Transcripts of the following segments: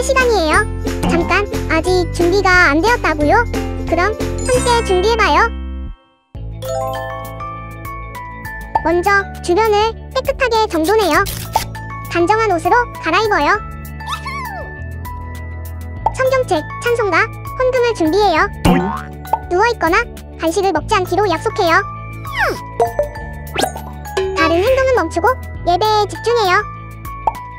시간이에요. 잠깐, 아직 준비가 안 되었다고요? 그럼 함께 준비해봐요. 먼저 주변을 깨끗하게 정돈해요. 단정한 옷으로 갈아입어요. 성경책, 찬송가, 헌금을 준비해요. 누워있거나 간식을 먹지 않기로 약속해요. 다른 행동은 멈추고 예배에 집중해요.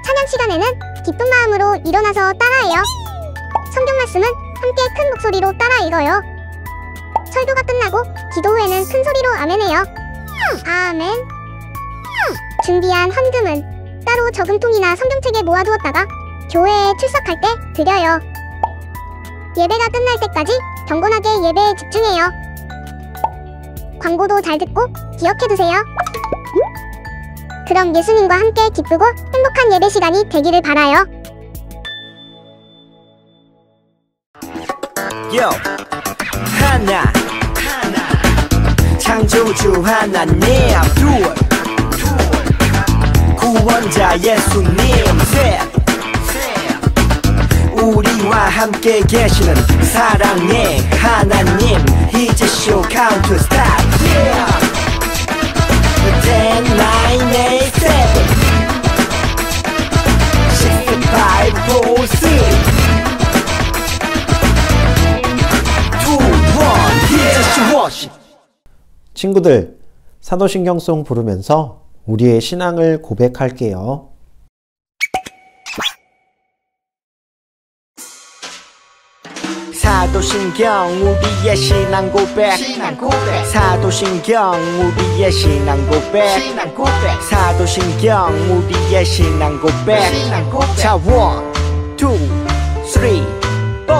찬양 시간에는 기쁜 마음으로 일어나서 따라해요. 성경 말씀은 함께 큰 목소리로 따라 읽어요. 설교가 끝나고 기도 후에는 큰 소리로 아멘해요. 아멘. 준비한 헌금은 따로 저금통이나 성경책에 모아두었다가 교회에 출석할 때 드려요. 예배가 끝날 때까지 경건하게 예배에 집중해요. 광고도 잘 듣고 기억해두세요. 그럼 예수님과 함께 기쁘고 행복한 예배 시간이 되기를 바라요. Yo, 하나 창조주 하나님, 둘 구원자 예수님, 셋 우리와 함께 계시는 사랑의 하나님. 이제 쇼 카운트 스탑. 10, 9, 8, 7, 6, 5, 4, 3, 2, 1. 이제 쇼 워십. 친구들, 사도신경송 부르면서 우리의 신앙을 고백할게요. 사도신경 우리의 신앙 고백. 사도신경 우리의 신앙 고백. 사도신경 우리의 신앙 고백. 자, 1, 2, 3, 4.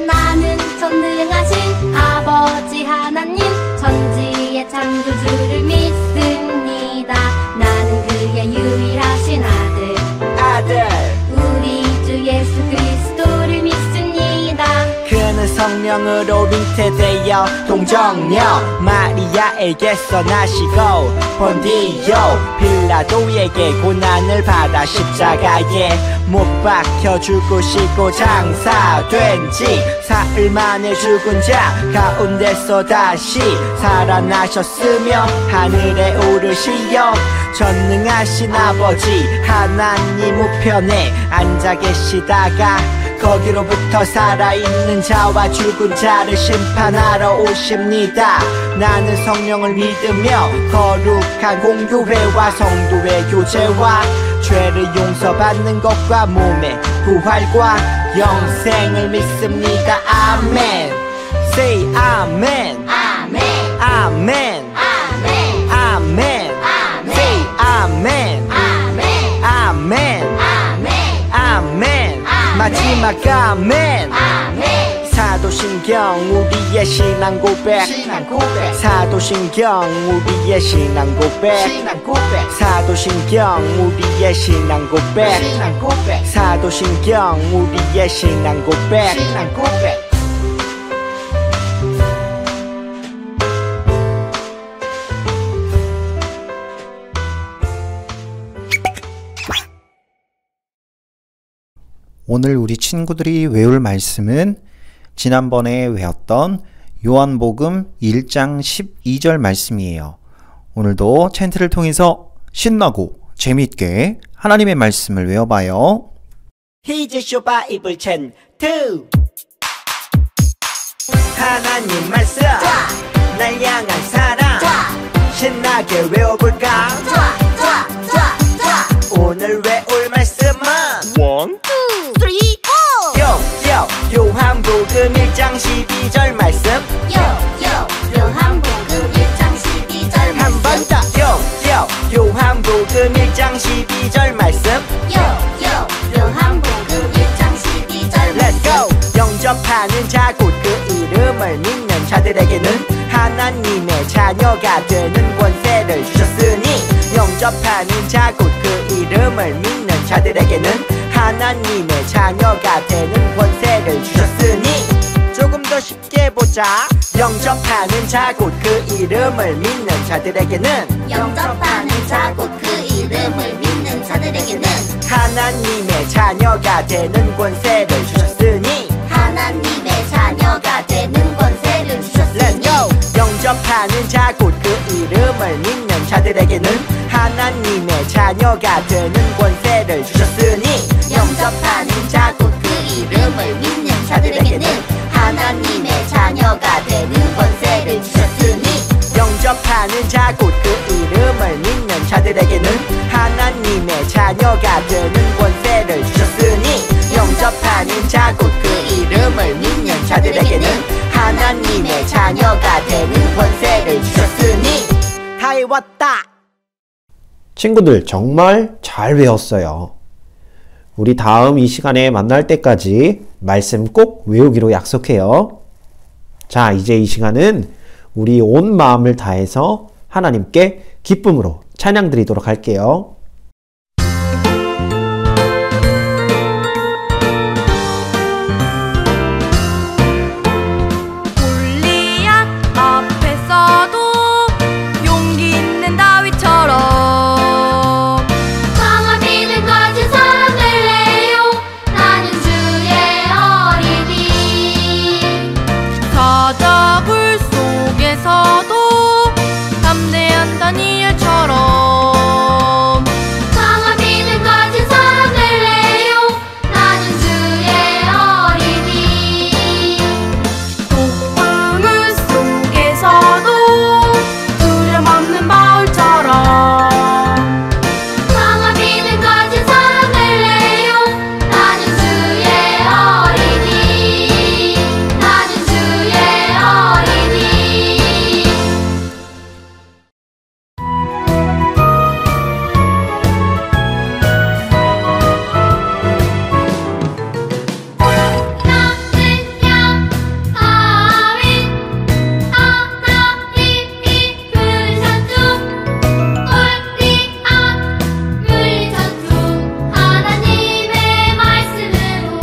나는 전능하신 아버지 하나님, 천지의 창조주를 믿습니다. 나는 그의 유일하신 아들 우리 주 예수 그리스도를 믿습니다. 그는 성령으로 잉태되어 동정녀 마리아에게서 나시고 본디오 빌라도에게 고난을 받아 십자가에 못 박혀 죽으시고 장사된 지 사흘 만에 죽은 자 가운데서 다시 살아나셨으며 하늘에 오르시어 전능하신 아버지 하나님 우편에 앉아 계시다가 거기로부터 살아있는 자와 죽은 자를 심판하러 오십니다. 나는 성령을 믿으며 거룩한 공교회와 성도의 교제와 죄를 용서받는 것과 몸의 부활과 영생을 믿습니다. 아멘. Say 아멘. 아멘. 아멘. 아멘. 아멘. Say 아멘. 아멘. 아멘. 아멘. 아멘. 마지막 아멘. 아멘. 사도신경 우리의 신앙 고백. 사도신경 우리의 신앙 고백. 사도신경 우리의 신앙 고백. 사도신경 우리의 신앙 고백. 오늘 우리 친구들이 외울 말씀은 지난번에 외웠던 요한복음 1장 12절 말씀이에요. 오늘도 챈트를 통해서 신나고 재미있게 하나님의 말씀을 외워봐요. 히즈쇼 바이블 챈트. 하나님 말씀 날 향한 사랑 신나게 외워볼까? 오늘 외울 말씀은 1, 2, 3, 4. 요한복음 1장 12절 말씀. 요한복음 1장 12절 한 번 더. 요한복음 1장 12절 말씀. 요한복음 1장 12절 Let's go. 영접하는 자 곧 그 이름을 믿는 자들에게는 하나님의 자녀가 되는 권세를 주셨으니. 영접하는 자 곧 그 이름을 믿는 자들에게는 하나님의 자녀가 되는 권세를 주셨으니. 조금 더 쉽게 보자. 영접하는 자 곧 그 이름을 믿는 자들에게는 영접하는 자 곧 그 이름을 믿는 자들에게는 하나님의 하나님의 자녀가 되는 권세를 주셨으니 하나님의 자녀가 되는 권세를 주셨으니 Let's go! 영접하는 자 곧 그 이름을 믿는 자들에게는 하나님의 자녀가 되는 권세를 주셨으니 영접하는 자 곧 그 이름을 믿는 자들에게는 하나님의 자녀가 되는 권세를 주셨으니 영접하는 자 곧 그 이름을 믿는 자들에게는 하나님의 자녀가 되는 권세를 주셨으니 영접하는 자 곧 그 이름을 믿는 자들에게는 하나님의 자녀가 되는 권세를 주셨으니 다 외웠다. 친구들 정말 잘 외웠어요. 우리 다음 이 시간에 만날 때까지 말씀 꼭 외우기로 약속해요. 자, 이제 이 시간은 우리 온 마음을 다해서 하나님께 기쁨으로 찬양 드리도록 할게요. 골리앗 앞에서도 용기 있는 다윗처럼 강한 믿음 가진 사람 될래요 나는 주의 어린이 사자굴 속에서도 담대한 다니엘처럼 강한 믿음 가진 사람 될래요 나는 주의 어린이 폭풍우 속에서도 두려움 없는 바울처럼 강한 믿음 가진 사람 될래요 나는 주의 어린이 나는 주의 어린이 나는 양 다윗 하나님이 부르셨죠 골리앗 물리쳤죠 하나님의 말씀으로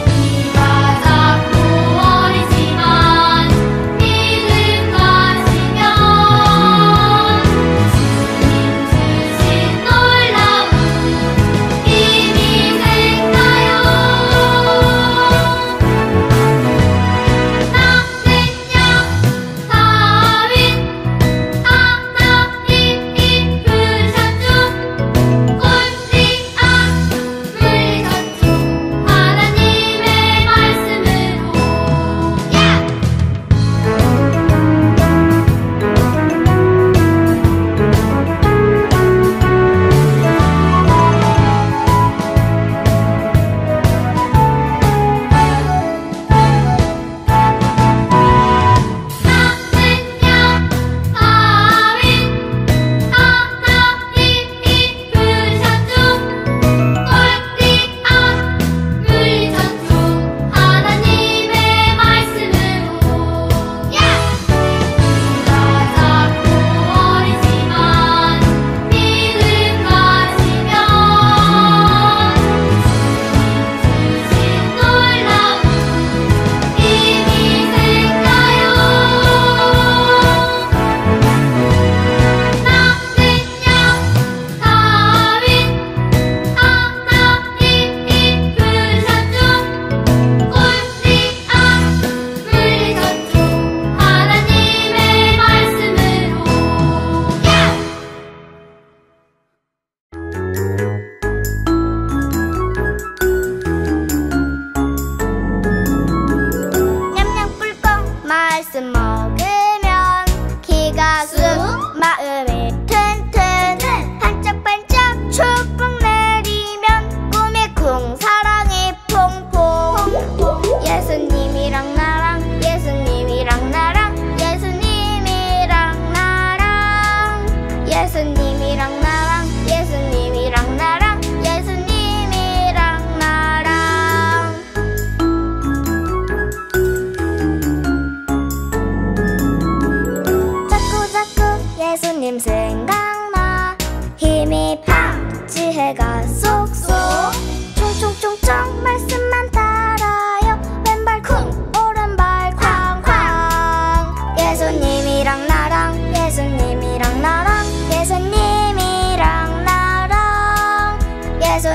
네가 작고 어리지만 믿음 가지면 주님 주신 놀라운 힘이 생겨요 나는 양 다윗 하나님이 부르셨죠 골리앗 물리쳤죠 하나님의 말씀으로 나는 양 다윗 하나님이 부르셨죠 골리앗 물리쳤죠 하나님의 말씀으로 네가 작고 어리지만 믿음 가지면 주님 주신 놀라운 힘이 생겨요 나는 양 다윗 하나님이 부르셨죠 골리앗 물리쳤죠 하나님의 말씀으로 냠냠 꿀꺽 말씀 먹으면 기가 쑥 마음이 튼튼 반짝반짝 축복 내리면 꿈이 쿵 사랑이 퐁퐁 예수님이랑 나랑 예수님이랑 나랑 예수님이랑 나랑 예수님이랑 나랑 예수님이랑 나랑 예수님이랑 나랑 자꾸자꾸 예수님 생각나 힘이 팍 지혜가 쏙쏙 총총총총 말씀만 따라요 왼발 쿵 오른발 쾅쾅 예수님이랑 나랑 예수님이랑 나랑 예수님이랑 나랑 예수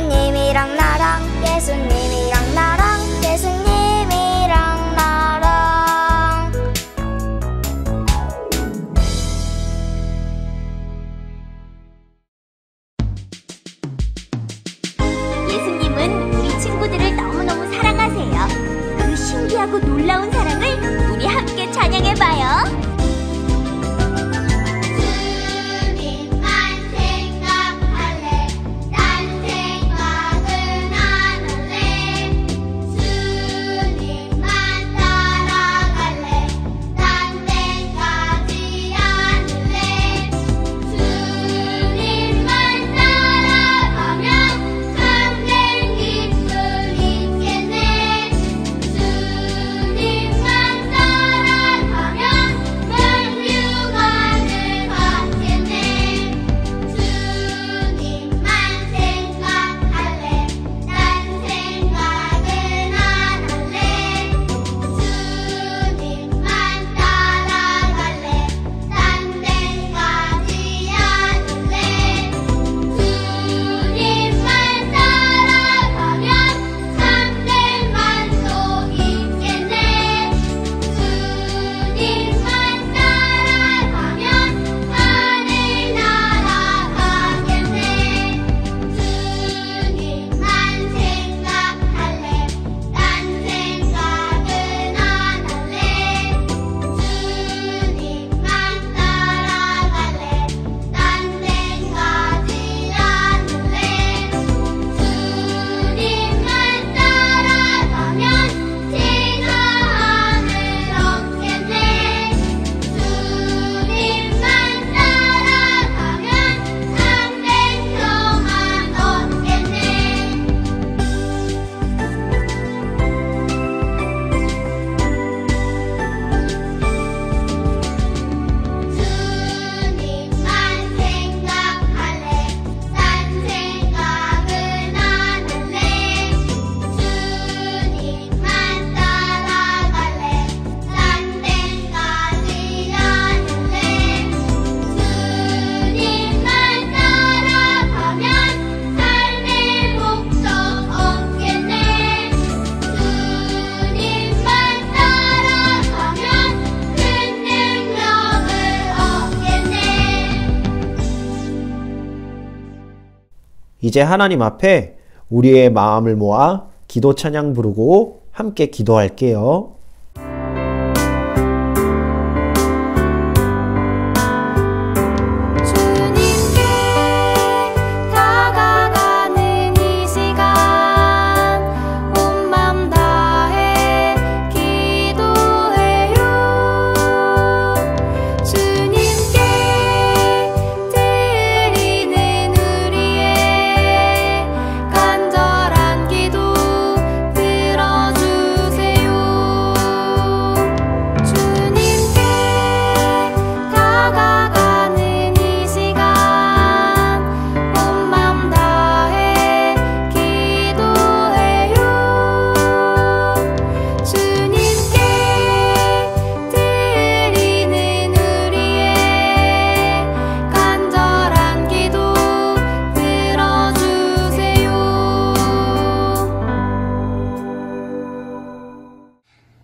이제 하나님 앞에 우리의 마음을 모아 기도 찬양 부르고 함께 기도할게요.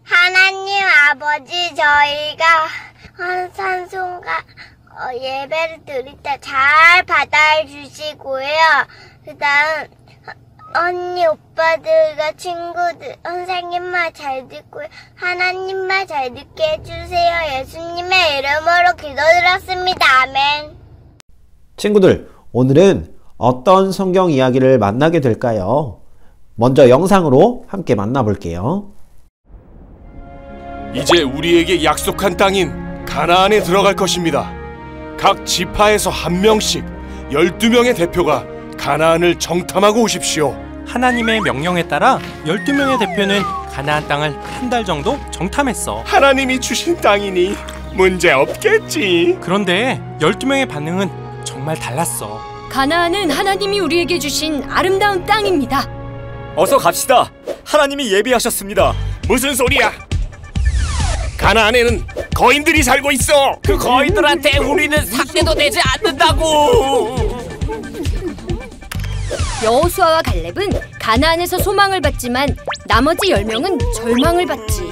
하나님 아버지, 저희가 산송가 예배를 드릴 때 잘 받아주시고요. 그 다음 언니, 오빠들과 친구들, 선생님 말 잘 듣고요. 하나님 말 잘 듣게 해주세요. 예수님의 이름으로 기도드렸습니다. 아멘. 친구들, 오늘은 어떤 성경 이야기를 만나게 될까요? 먼저 영상으로 함께 만나볼게요. 이제 우리에게 약속한 땅인 가나안에 들어갈 것입니다. 각 지파에서 한 명씩 12명의 대표가 가나안을 정탐하고 오십시오. 하나님의 명령에 따라 12명의 대표는 가나안 땅을 한 달 정도 정탐했어. 하나님이 주신 땅이니 문제 없겠지. 그런데 12명의 반응은 정말 달랐어. 가나안은 하나님이 우리에게 주신 아름다운 땅입니다. 어서 갑시다. 하나님이 예비하셨습니다. 무슨 소리야? 가나안에는 거인들이 살고 있어. 그 거인들한테 우리는 상대도 되지 않는다고. 여호수아와 갈렙은 가나안에서 소망을 받지만 나머지 10명은 절망을 받지.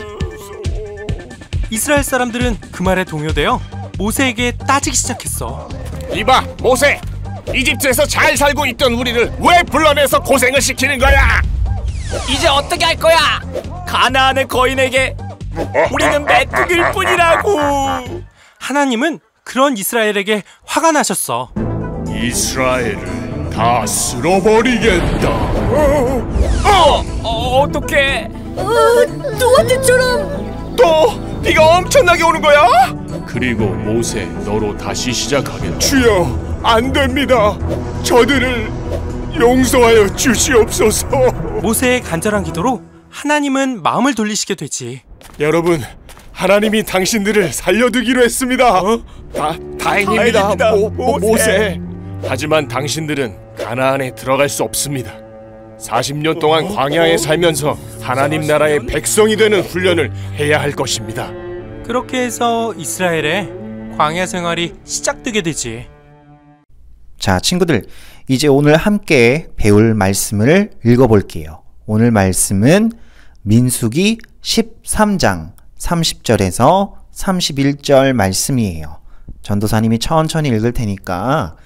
이스라엘 사람들은 그 말에 동요되어 모세에게 따지기 시작했어. 이봐, 모세! 이집트에서 잘 살고 있던 우리를 왜 불러내서 고생을 시키는 거야? 이제 어떻게 할 거야? 가나안의 거인에게 우리는 메뚜기일 뿐이라고. 하나님은 그런 이스라엘에게 화가 나셨어. 이스라엘을 다 쓸어버리겠다. 어떡해? 또한테처럼. 또 비가 엄청나게 오는 거야? 그리고 모세, 너로 다시 시작하겠다. 주여, 안 됩니다. 저들을 용서하여 주시옵소서. 모세의 간절한 기도로 하나님은 마음을 돌리시게 되지. 여러분, 하나님이 당신들을 살려두기로 했습니다. 다행입니다, 모세. 하지만 당신들은 가나안에 들어갈 수 없습니다. 40년 동안 광야에 살면서 하나님 나라의 백성이 되는 훈련을 해야 할 것입니다. 그렇게 해서 이스라엘의 광야 생활이 시작되게 되지. 자, 친구들, 이제 오늘 함께 배울 말씀을 읽어볼게요. 오늘 말씀은 민수기 13장 30절에서 31절 말씀이에요. 전도사님이 천천히 읽을 테니까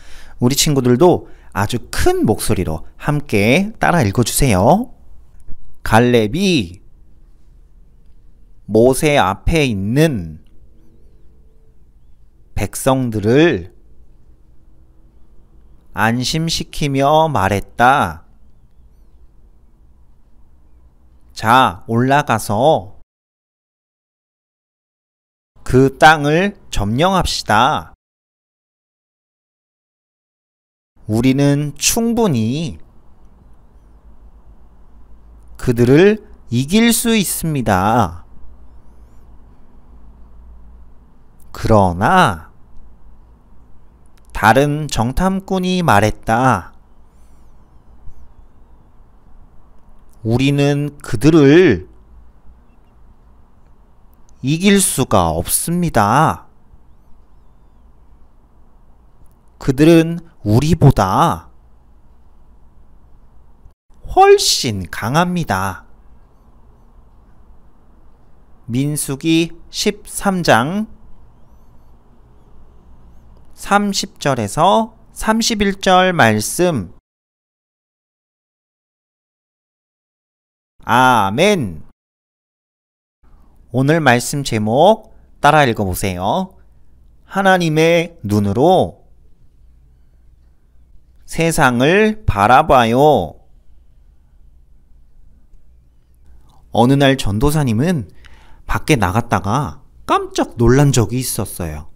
우리 친구들도 아주 큰 목소리로 함께 따라 읽어주세요. 갈렙이 모세 앞에 있는 백성들을 안심시키며 말했다. 자, 올라가서 그 땅을 점령합시다. 우리는 충분히 그들을 이길 수 있습니다. 그러나 다른 정탐꾼이 말했다. 우리는 그들을 이길 수가 없습니다. 그들은 우리보다 훨씬 강합니다. 민수기 13장 30절에서 31절 말씀 아멘. 오늘 말씀 제목 따라 읽어보세요. 하나님의 눈으로 세상을 바라봐요. 어느 날 전도사님은 밖에 나갔다가 깜짝 놀란 적이 있었어요.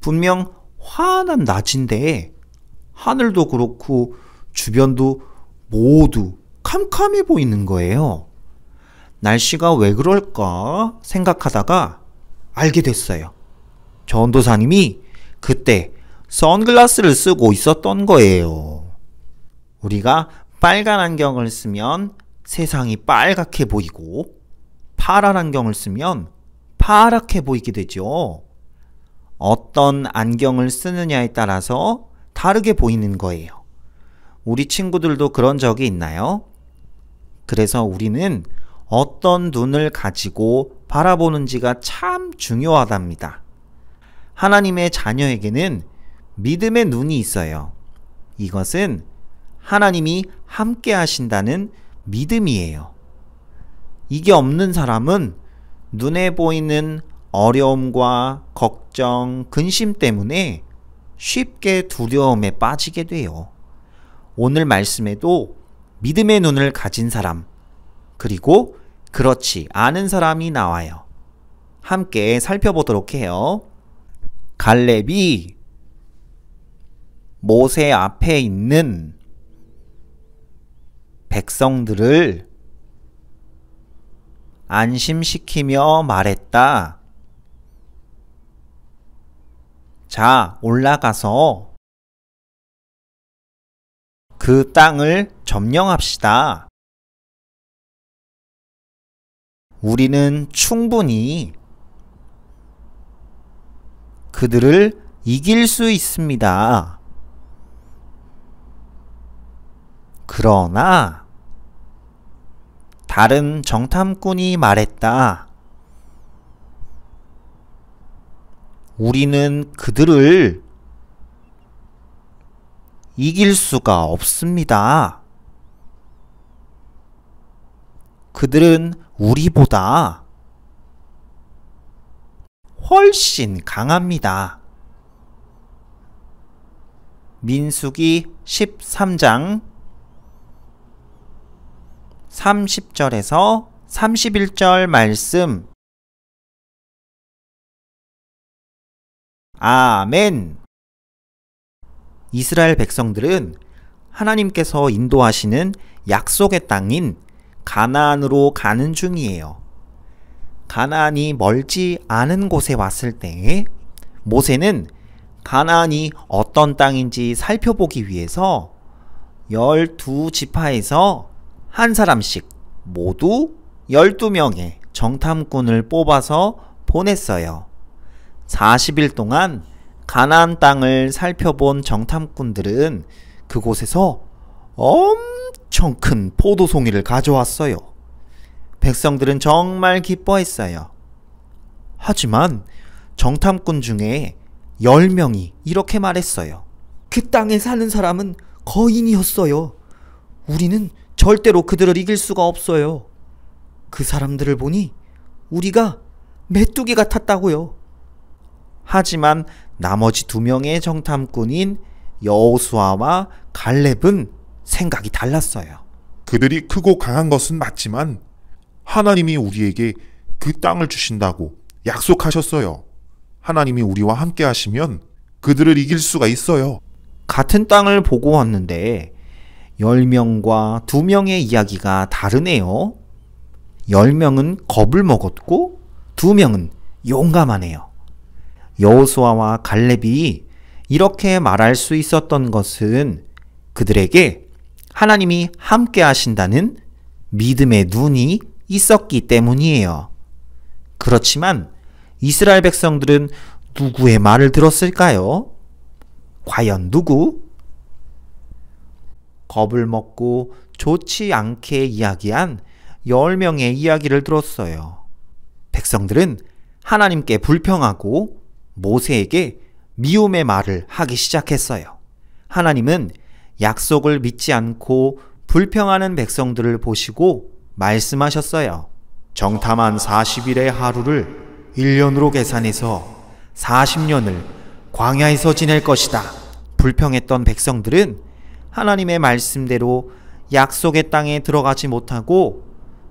분명 환한 낮인데 하늘도 그렇고 주변도 모두 캄캄해 보이는 거예요. 날씨가 왜 그럴까 생각하다가 알게 됐어요. 전도사님이 그때 선글라스를 쓰고 있었던 거예요. 우리가 빨간 안경을 쓰면 세상이 빨갛게 보이고 파란 안경을 쓰면 파랗게 보이게 되죠. 어떤 안경을 쓰느냐에 따라서 다르게 보이는 거예요. 우리 친구들도 그런 적이 있나요? 그래서 우리는 어떤 눈을 가지고 바라보는지가 참 중요하답니다. 하나님의 자녀에게는 믿음의 눈이 있어요. 이것은 하나님이 함께 하신다는 믿음이에요. 이게 없는 사람은 눈에 보이는 어려움과 걱정, 근심 때문에 쉽게 두려움에 빠지게 돼요. 오늘 말씀에도 믿음의 눈을 가진 사람, 그리고 그렇지 않은 사람이 나와요. 함께 살펴보도록 해요. 갈렙이 모세 앞에 있는 백성들을 안심시키며 말했다. 자, 올라가서 그 땅을 점령합시다. 우리는 충분히 그들을 이길 수 있습니다. 그러나 다른 정탐꾼이 말했다. 우리는 그들을 이길 수가 없습니다. 그들은 우리보다 훨씬 강합니다. 민수기 13장 30절에서 31절 말씀. 아멘. 이스라엘 백성들은 하나님께서 인도하시는 약속의 땅인 가나안으로 가는 중이에요. 가나안이 멀지 않은 곳에 왔을 때 모세는 가나안이 어떤 땅인지 살펴보기 위해서 12지파에서 한 사람씩 모두 12명의 정탐꾼을 뽑아서 보냈어요. 40일 동안 가나안 땅을 살펴본 정탐꾼들은 그곳에서 엄청 큰 포도송이를 가져왔어요. 백성들은 정말 기뻐했어요. 하지만 정탐꾼 중에 10명이 이렇게 말했어요. 그 땅에 사는 사람은 거인이었어요. 우리는 절대로 그들을 이길 수가 없어요. 그 사람들을 보니 우리가 메뚜기 같았다고요. 하지만 나머지 2명의 정탐꾼인 여호수아와 갈렙은 생각이 달랐어요. 그들이 크고 강한 것은 맞지만 하나님이 우리에게 그 땅을 주신다고 약속하셨어요. 하나님이 우리와 함께 하시면 그들을 이길 수가 있어요. 같은 땅을 보고 왔는데 10명과 2명의 이야기가 다르네요. 10명은 겁을 먹었고 2명은 용감하네요. 여호수아와 갈렙이 이렇게 말할 수 있었던 것은 그들에게 하나님이 함께 하신다는 믿음의 눈이 있었기 때문이에요. 그렇지만 이스라엘 백성들은 누구의 말을 들었을까요? 과연 누구? 겁을 먹고 좋지 않게 이야기한 10명의 이야기를 들었어요. 백성들은 하나님께 불평하고 모세에게 미움의 말을 하기 시작했어요. 하나님은 약속을 믿지 않고 불평하는 백성들을 보시고 말씀하셨어요. 정탐한 40일의 하루를 1년으로 계산해서 40년을 광야에서 지낼 것이다. 불평했던 백성들은 하나님의 말씀대로 약속의 땅에 들어가지 못하고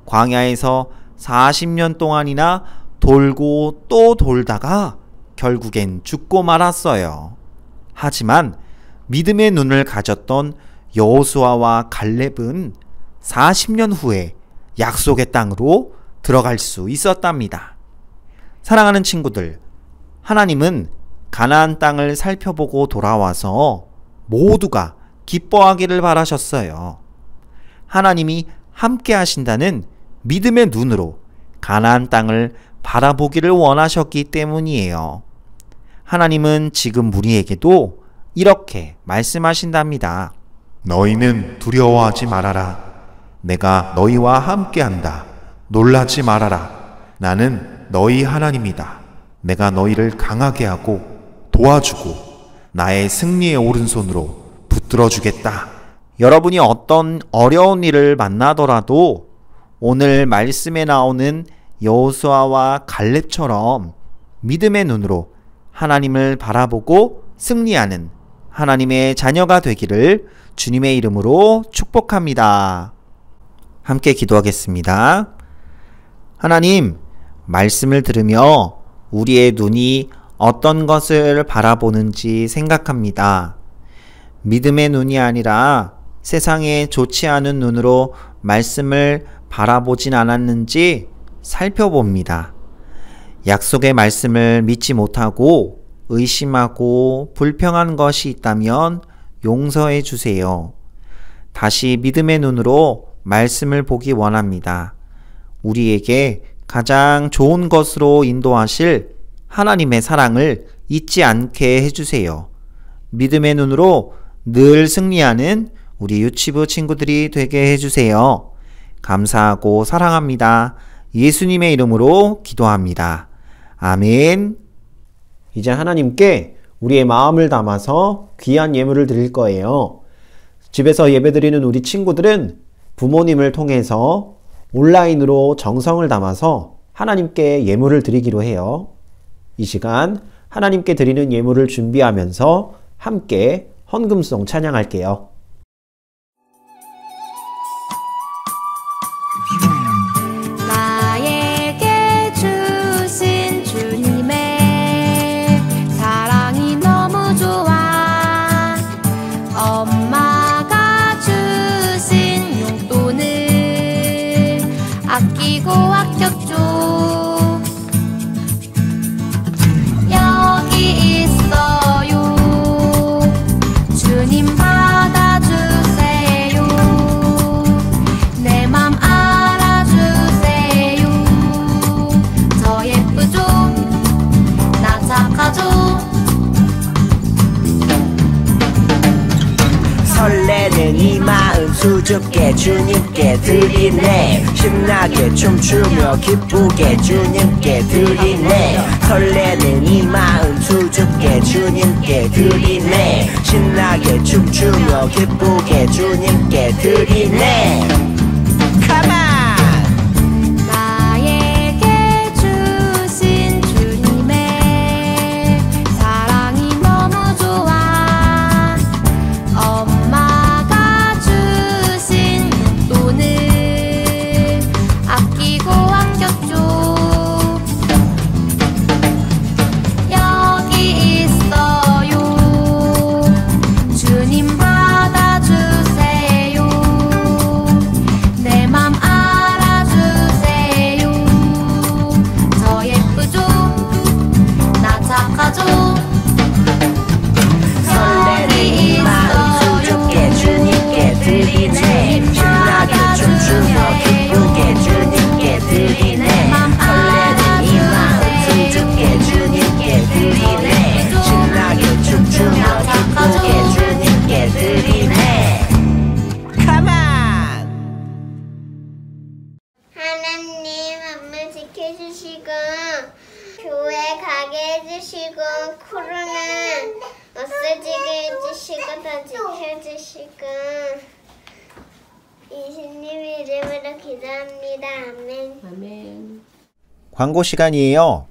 광야에서 40년 동안이나 돌고 또 돌다가 결국엔 죽고 말았어요. 하지만 믿음의 눈을 가졌던 여호수아와 갈렙은 40년 후에 약속의 땅으로 들어갈 수 있었답니다. 사랑하는 친구들, 하나님은 가나안 땅을 살펴보고 돌아와서 모두가 기뻐하기를 바라셨어요. 하나님이 함께 하신다는 믿음의 눈으로 가나안 땅을 바라보기를 원하셨기 때문이에요. 하나님은 지금 우리에게도 이렇게 말씀하신답니다. 너희는 두려워하지 말아라. 내가 너희와 함께한다. 놀라지 말아라. 나는 너희 하나님이다. 내가 너희를 강하게 하고 도와주고 나의 승리의 오른손으로 붙들어 주겠다. 여러분이 어떤 어려운 일을 만나더라도 오늘 말씀에 나오는 여호수아와 갈렙처럼 믿음의 눈으로 하나님을 바라보고 승리하는 하나님의 자녀가 되기를 주님의 이름으로 축복합니다. 함께 기도하겠습니다. 하나님, 말씀을 들으며 우리의 눈이 어떤 것을 바라보는지 생각합니다. 믿음의 눈이 아니라 세상에 좋지 않은 눈으로 말씀을 바라보진 않았는지 살펴봅니다. 약속의 말씀을 믿지 못하고 의심하고 불평한 것이 있다면 용서해 주세요. 다시 믿음의 눈으로 말씀을 보기 원합니다. 우리에게 가장 좋은 것으로 인도하실 하나님의 사랑을 잊지 않게 해주세요. 믿음의 눈으로 늘 승리하는 우리 유치부 친구들이 되게 해주세요. 감사하고 사랑합니다. 예수님의 이름으로 기도합니다. 아멘. 이제 하나님께 우리의 마음을 담아서 귀한 예물을 드릴 거예요. 집에서 예배드리는 우리 친구들은 부모님을 통해서 온라인으로 정성을 담아서 하나님께 예물을 드리기로 해요. 이 시간 하나님께 드리는 예물을 준비하면서 함께 헌금송 찬양할게요. 나에게 주신 주님의 사랑이 너무 좋아. 엄마가 주신 용돈을 아끼고 아꼈죠. 여기 있어요. 주님 받아주세요. 내 맘 알아주세요. 저 예쁘죠? 나 착하죠? 설레는 이 마음 수줍게 주님께 드리네. 신나게 춤추며 기쁘게 주님께 드리네. 설레는 이 마음 수줍게 주님께 드리네. 신나게 춤추며 기쁘게 주님께 드리네. Come on! 나에게 주신 주님의 사랑이 너무 좋아. 엄마가 주신 용돈을 아끼고 아꼈죠. 여기 있어요. 주님 받아주세요. 내 맘 알아주세요. 저 예쁘죠? 나 착하죠? 설레는 이 마음 수줍게 주님께 드리네. 신나게 춤추며 기쁘게 주님께 드리네. 설레는 이 마음 수줍게 주님께 드리네. 신나게 춤추며 기쁘게 주님께 드리네. Come on! 하나님 엄마 지켜주시고 교회 가게 해주시고 코로나 없어지게 해주시고 더 지켜주시고 예수님 이름으로 기도합니다. 아멘. 광고 시간이에요.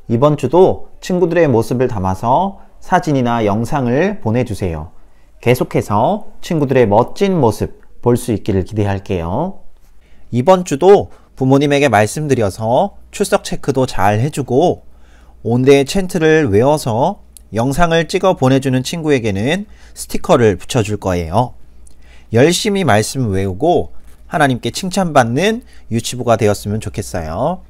이번 주도 친구들의 모습을 담아서 사진이나 영상을 보내주세요. 계속해서 친구들의 멋진 모습 볼 수 있기를 기대할게요. 이번 주도 부모님에게 말씀드려서 출석 체크도 잘 해주고 온데이 찬트를 외워서 영상을 찍어 보내주는 친구에게는 스티커를 붙여줄 거예요. 열심히 말씀 외우고 하나님께 칭찬받는 유치부가 되었으면 좋겠어요.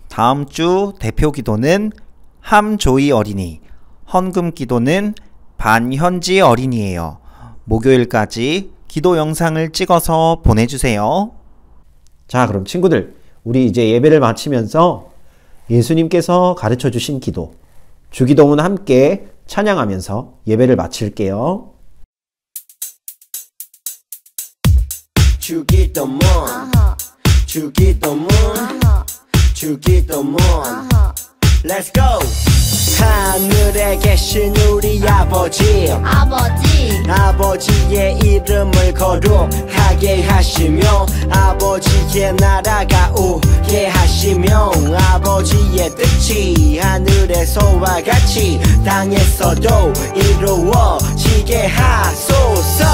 다음 주 대표 기도는 함조이 어린이, 헌금 기도는 반현지 어린이에요. 목요일까지 기도 영상을 찍어서 보내주세요. 자, 그럼 친구들, 우리 이제 예배를 마치면서 예수님께서 가르쳐 주신 기도, 주기도문 함께 찬양하면서 예배를 마칠게요. 주기도문 주기도문 주기도문 Let's go! 하늘에 계신 우리 아버지 아버지의 이름을 거룩하게 하시며 아버지의 나라가 오게 하시며 아버지의 뜻이 하늘에서와 같이 땅에서도 이루어지게 하소서.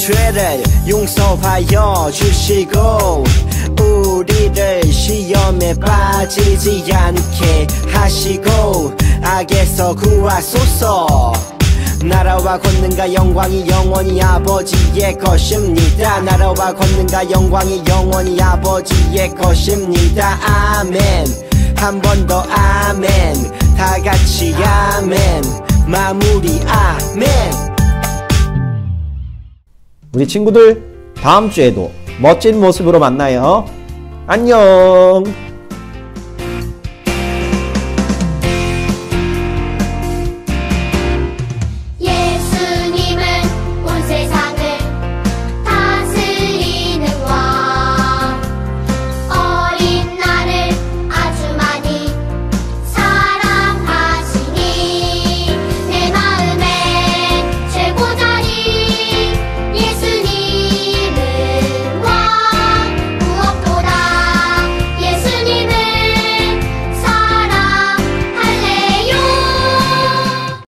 죄를 용서하여 주시고 우리를 시험에 빠지지 않게 하시고 악에서 구하소서. 나라와 권능과 영광이 영원히 아버지의 것입니다. 나라와 권능과 영광이 영원히 아버지의 것입니다. 아멘. 한 번 더 아멘. 다 같이 아멘. 마무리 아멘. 우리 친구들 다음 주에도 멋진 모습으로 만나요. 안녕.